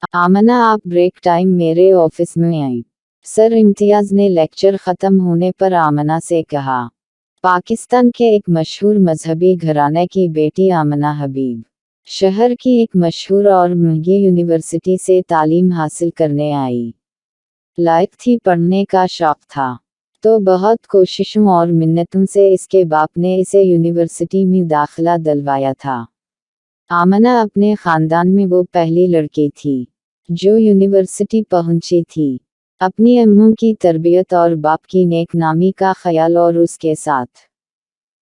आमना आप break time मेरे office में आई। सर इम्तियाज ने लेक्चर ख़त्म होने पर आमना से कहा। पाकिस्तान के एक मशहूर मजहबी घराने की बेटी आमना हबीब शहर की एक मशहूर और महंगी यूनिवर्सिटी से तालीम हासिल करने आई। लायक थी, पढ़ने का शौक था, तो बहुत कोशिशों और मिन्नतों से इसके बाप ने इसे यूनिवर्सिटी में दाखिला दिलवाया था। आमना अपने खानदान में वो पहली लड़की थी जो यूनिवर्सिटी पहुंची थी। अपनी अम्मू की तरबियत और बाप की नेक नामी का ख्याल और उसके साथ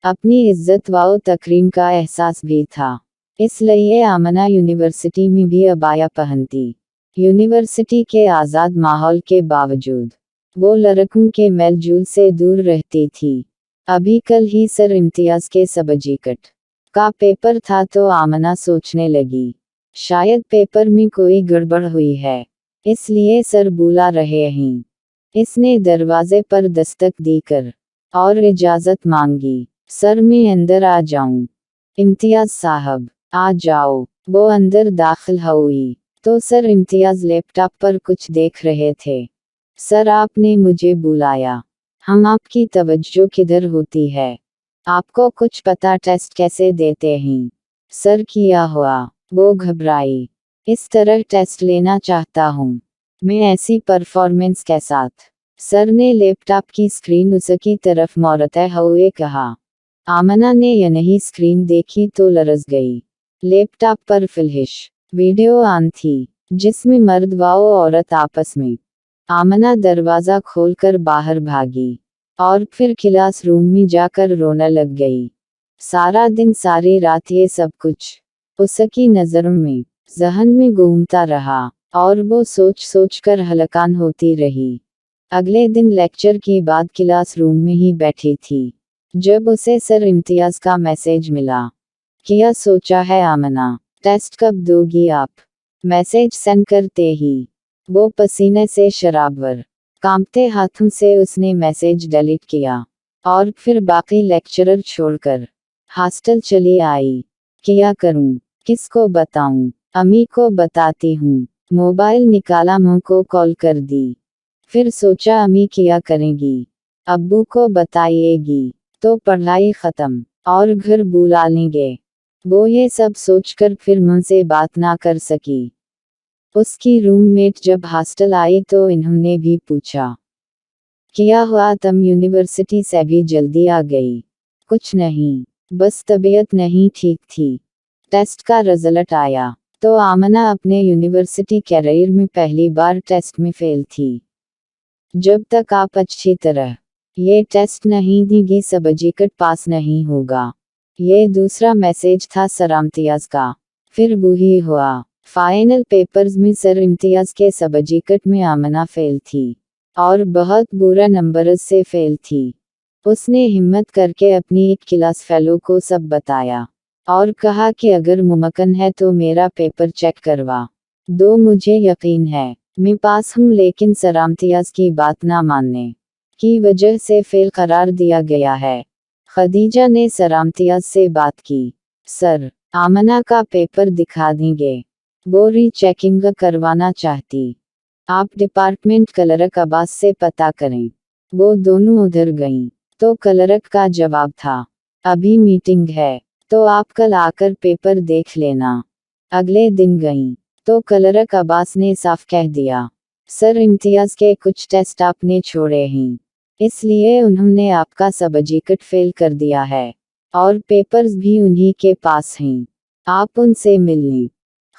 अपनी इज्जत व तकरीम का एहसास भी था, इसलिए आमना यूनिवर्सिटी में भी अबाया पहनती। यूनिवर्सिटी के आज़ाद माहौल के बावजूद वो लड़कों के मेलजोल से दूर रहती थी। अभी कल ही सर इम्तियाज के सब्जेक्ट का पेपर था तो आमना सोचने लगी शायद पेपर में कोई गड़बड़ हुई है, इसलिए सर बुला रहे हैं। इसने दरवाजे पर दस्तक देकर और इजाज़त मांगी। सर मैं अंदर आ जाऊं? इम्तियाज साहब आ जाओ। वो अंदर दाखिल हुई तो सर इम्तियाज लैपटॉप पर कुछ देख रहे थे। सर आपने मुझे बुलाया? हम आपकी तवज्जो किधर होती है? आपको कुछ पता टेस्ट कैसे देते हैं? सर किया हुआ। वो घबराई। इस तरह टेस्ट लेना चाहता हूँ मैं, ऐसी परफॉर्मेंस के साथ। सर ने लैपटॉप की स्क्रीन उसकी तरफ मोड़ते हुए कहा। आमना ने यह नहीं स्क्रीन देखी तो लरज़ गई। लैपटॉप पर फ्लैश वीडियो ऑन थी जिसमें मर्द व औरत आपस में। आमना दरवाज़ा खोलकर बाहर भागी और फिर क्लासरूम में जाकर रोने लग गई। सारा दिन सारी रात ये सब कुछ उसकी नज़रों में जहन में घूमता रहा और वो सोच सोच कर हलकान होती रही। अगले दिन लेक्चर के बाद क्लासरूम में ही बैठी थी जब उसे सर इम्तियाज का मैसेज मिला। क्या सोचा है आमना? टेस्ट कब दोगी आप? मैसेज सेंड करते ही वो पसीने से शराबर कांपते हाथों से उसने मैसेज डिलीट किया और फिर बाकी लेक्चरर छोड़कर हॉस्टल चली आई। क्या करूं? किसको बताऊं? अम्मी को बताती हूँ। मोबाइल निकाला, मुंह को कॉल कर दी। फिर सोचा अम्मी क्या करेंगी? अब्बू को बताइएगी तो पढ़ाई खत्म और घर बुला लेंगे। वो ये सब सोचकर फिर मुंह से बात ना कर सकी। उसकी रूममेट जब हॉस्टल आई तो इन्होंने भी पूछा, क्या हुआ, तुम यूनिवर्सिटी से भी जल्दी आ गई? कुछ नहीं, बस तबीयत नहीं ठीक थी। टेस्ट का रिजल्ट आया तो आमना अपने यूनिवर्सिटी कैरियर में पहली बार टेस्ट में फेल थी। जब तक आप अच्छी तरह ये टेस्ट नहीं देंगी सब्जेक्ट पास नहीं होगा। ये दूसरा मैसेज था सर इम्तियाज का। फिर वही हुआ। फाइनल पेपर्स में सर इम्तियाज के सब्जेक्ट में आमना फेल थी और बहुत बुरा नंबर से फेल थी। उसने हिम्मत करके अपनी एक क्लास फेलो को सब बताया और कहा कि अगर मुमकिन है तो मेरा पेपर चेक करवा दो, मुझे यकीन है मैं पास हूँ, लेकिन सर इम्तियाज की बात ना मानने की वजह से फेल करार दिया गया है। खदीजा ने सर इम्तियाज से बात की। सर, आमना का पेपर दिखा देंगे? वो रीचेकिंग करवाना चाहती। आप डिपार्टमेंट क्लर्क अब्बास से पता करें। वो दोनों उधर गईं तो क्लर्क का जवाब था, अभी मीटिंग है तो आप कल आकर पेपर देख लेना। अगले दिन गईं तो क्लर्क अब्बास ने साफ कह दिया, सर इम्तियाज के कुछ टेस्ट आपने छोड़े हैं, इसलिए उन्होंने आपका सब्जेक्ट फेल कर दिया है और पेपर्स भी उन्हीं के पास हैं, आप उनसे मिल लें।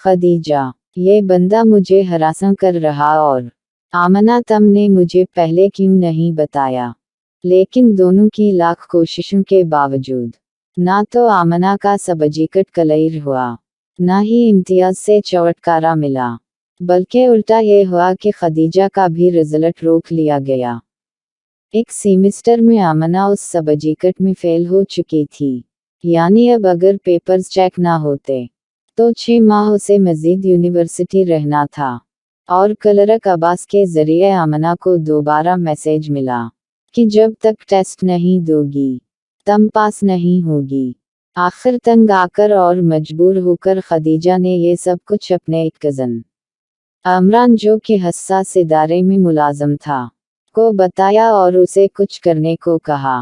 खदीजा, ये बंदा मुझे हरासा कर रहा और आमना तुमने मुझे पहले क्यों नहीं बताया? लेकिन दोनों की लाख कोशिशों के बावजूद ना तो आमना का सब्जेक्ट क्लियर हुआ ना ही इम्तियाज से छुटकारा मिला, बल्कि उल्टा ये हुआ कि खदीजा का भी रिजल्ट रोक लिया गया। एक सेमेस्टर में आमना उस सब्जेक्ट में फेल हो चुकी थी, यानी अब अगर पेपर्स चेक ना होते तो 6 माह उसे मजीद यूनिवर्सिटी रहना था। और क्लर्क अब्बास के जरिए आमना को दोबारा मैसेज मिला कि जब तक टेस्ट नहीं दोगी तुम पास नहीं होगी। आखिर तंग आकर और मजबूर होकर खदीजा ने ये सब कुछ अपने एक कज़न अमरान, जो कि हसास इदारे में मुलाजम था, को बताया और उसे कुछ करने को कहा।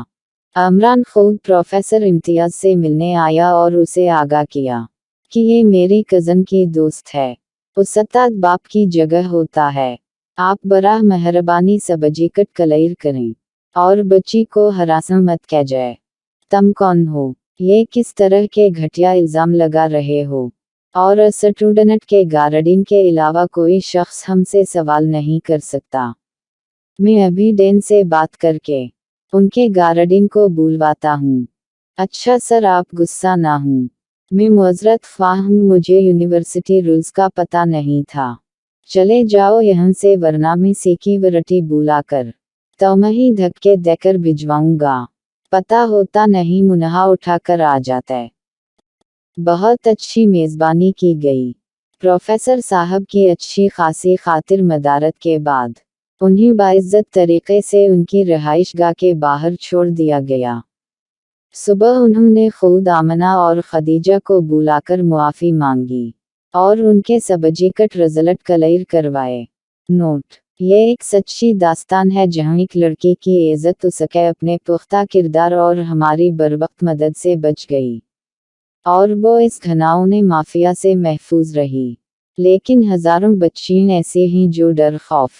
अमरान खुद प्रोफेसर इम्तियाज से मिलने आया और उसे आगाह किया कि ये मेरी कज़न की दोस्त है। उस्ताद बाप की जगह होता है। आप बराह मेहरबानी सबजीकट कलैर करें और बच्ची को हरासा मत कीजिए। तुम कौन हो? ये किस तरह के घटिया इल्ज़ाम लगा रहे हो? और स्टूडेंट के गार्डियन के अलावा कोई शख्स हमसे सवाल नहीं कर सकता। मैं अभी डेन से बात करके उनके गार्डियन को बुलवाता हूँ। अच्छा सर, आप गुस्सा ना हूँ। मैं मुअज़्ज़रत ख्वाह हूँ, मुझे यूनिवर्सिटी रूल्स का पता नहीं था। चले जाओ यहाँ से, वरना मैं सिक्योरिटी बुलाकर तुम्हें धक्के देकर भिजवाऊंगा। पता होता नहीं मुन्हा उठाकर आ जाते। बहुत अच्छी मेज़बानी की गई। प्रोफेसर साहब की अच्छी खासी खातिर मदारत के बाद उन्हें बाइज्जत तरीके से उनकी रिहाइशगाह के बाहर छोड़ दिया गया। सुबह उन्होंने खुद आमना और खदीजा को बुलाकर मुआफ़ी मांगी और उनके सबजीकट रिजल्ट क्लियर करवाए। नोट: ये एक सच्ची दास्तान है जहाँ एक लड़की की इज़्ज़त उसके अपने पुख्ता किरदार और हमारी बरवक्त मदद से बच गई, और वो इस घिनौने माफिया से महफूज रही। लेकिन हजारों बच्चियां ऐसी हैं जो डर, खौफ,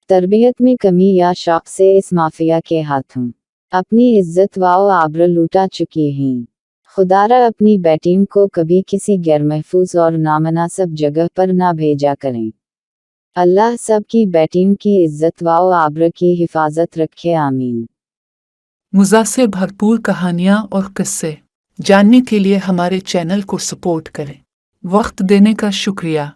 तरबियत में कमी या शौक से इस माफिया के हाथों अपनी इज्जत व आबरू लूटा चुकी हैं। खुदारा अपनी बेटियों को कभी किसी गैर महफूज और नामनासब जगह पर ना भेजा करें। अल्लाह सब की बेटियों की इज्जत व आबरू की हिफाजत रखे, आमीन। मुज़ा से भरपूर कहानियाँ और किस्से जानने के लिए हमारे चैनल को सपोर्ट करें। वक्त देने का शुक्रिया।